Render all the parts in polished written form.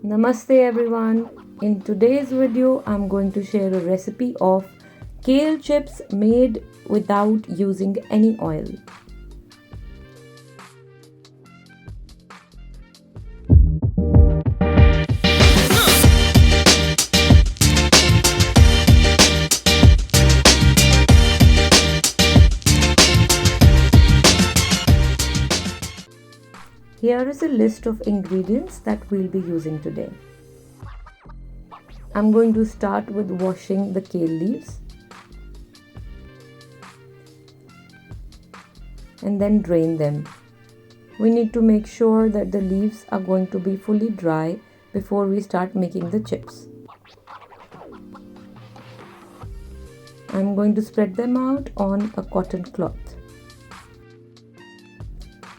Namaste everyone. In today's video, I'm going to share a recipe of kale chips made without using any oil. Here is a list of ingredients that we'll be using today. I'm going to start with washing the kale leaves and then drain them. We need to make sure that the leaves are going to be fully dry before we start making the chips. I'm going to spread them out on a cotton cloth.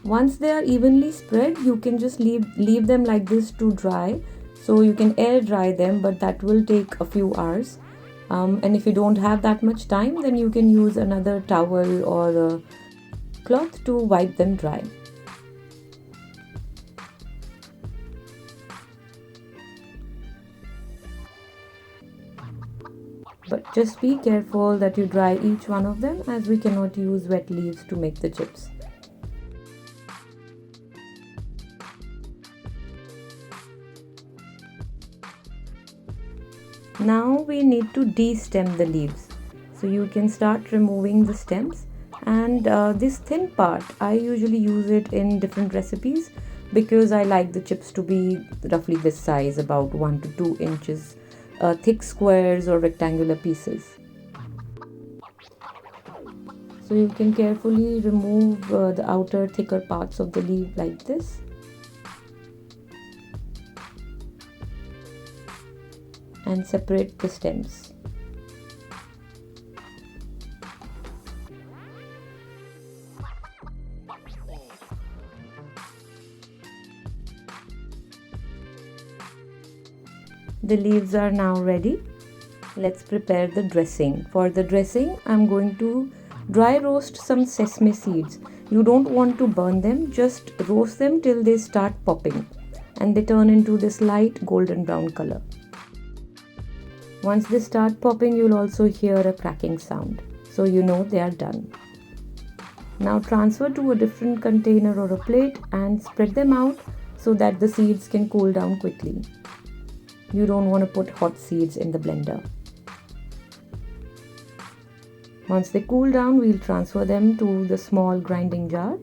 Once they are evenly spread, you can just leave them like this to dry. So you can air dry them, but that will take a few hours. And if you don't have that much time, then you can use another towel or a cloth to wipe them dry. But just be careful that you dry each one of them, as we cannot use wet leaves to make the chips. Now we need to de-stem the leaves. So you can start removing the stems, and this thin part, I usually use it in different recipes because I like the chips to be roughly this size, about 1 to 2 inches, thick squares or rectangular pieces. So you can carefully remove the outer thicker parts of the leaf like this. And separate the stems. The leaves are now ready. Let's prepare the dressing. For the dressing, I'm going to dry roast some sesame seeds. You don't want to burn them, just roast them till they start popping and they turn into this light golden brown color. Once they start popping, you'll also hear a cracking sound, so you know they are done. Now transfer to a different container or a plate and spread them out so that the seeds can cool down quickly. You don't want to put hot seeds in the blender. Once they cool down, we'll transfer them to the small grinding jar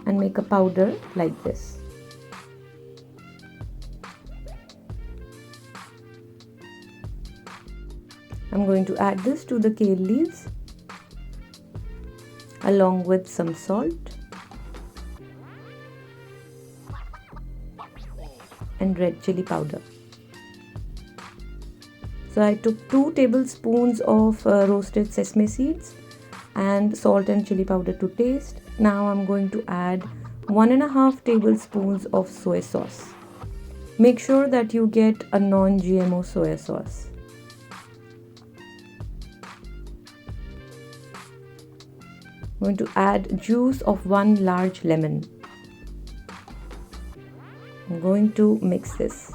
and make a powder like this. I'm going to add this to the kale leaves along with some salt and red chili powder. So I took 2 tablespoons of roasted sesame seeds and salt and chili powder to taste. Now I'm going to add 1.5 tablespoons of soy sauce. Make sure that you get a non-GMO soy sauce. I'm going to add juice of 1 large lemon. I'm going to mix this.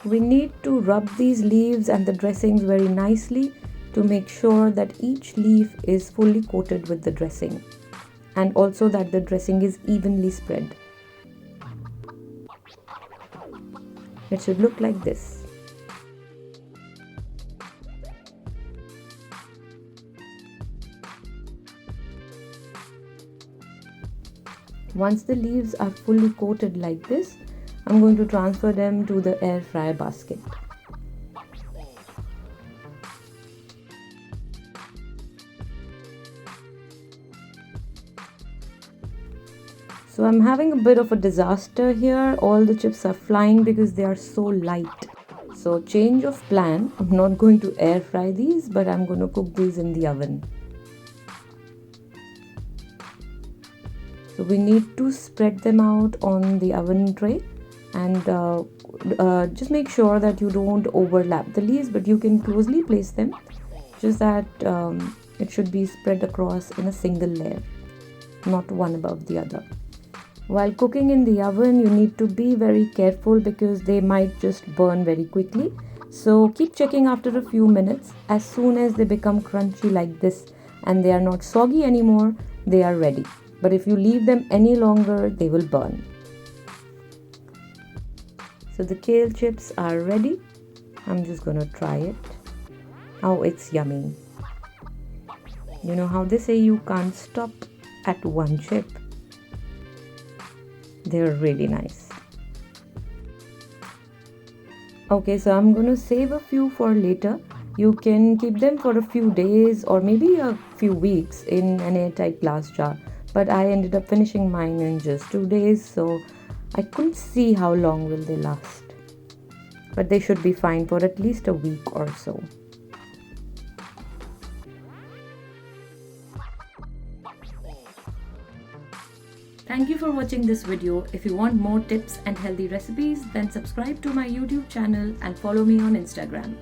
We need to rub these leaves and the dressings very nicely to make sure that each leaf is fully coated with the dressing, and also that the dressing is evenly spread. It should look like this. Once the leaves are fully coated like this, I'm going to transfer them to the air fryer basket. So I'm having a bit of a disaster here. All the chips are flying because they are so light. So change of plan. I'm not going to air fry these, but I'm going to cook these in the oven. So we need to spread them out on the oven tray, and just make sure that you don't overlap the leaves, but you can closely place them, just that it should be spread across in a single layer, not one above the other. While cooking in the oven, you need to be very careful because they might just burn very quickly. So keep checking after a few minutes. As soon as they become crunchy like this and they are not soggy anymore, they are ready. But if you leave them any longer, they will burn. So the kale chips are ready. I'm just gonna try it. Oh, it's yummy. You know how they say you can't stop at one chip? They're really nice. Okay, so I'm gonna save a few for later. You can keep them for a few days or maybe a few weeks in an airtight glass jar. But I ended up finishing mine in just 2 days, so I couldn't see how long will they last. But they should be fine for at least a week or so. Thank you for watching this video. If you want more tips and healthy recipes, then subscribe to my YouTube channel and follow me on Instagram.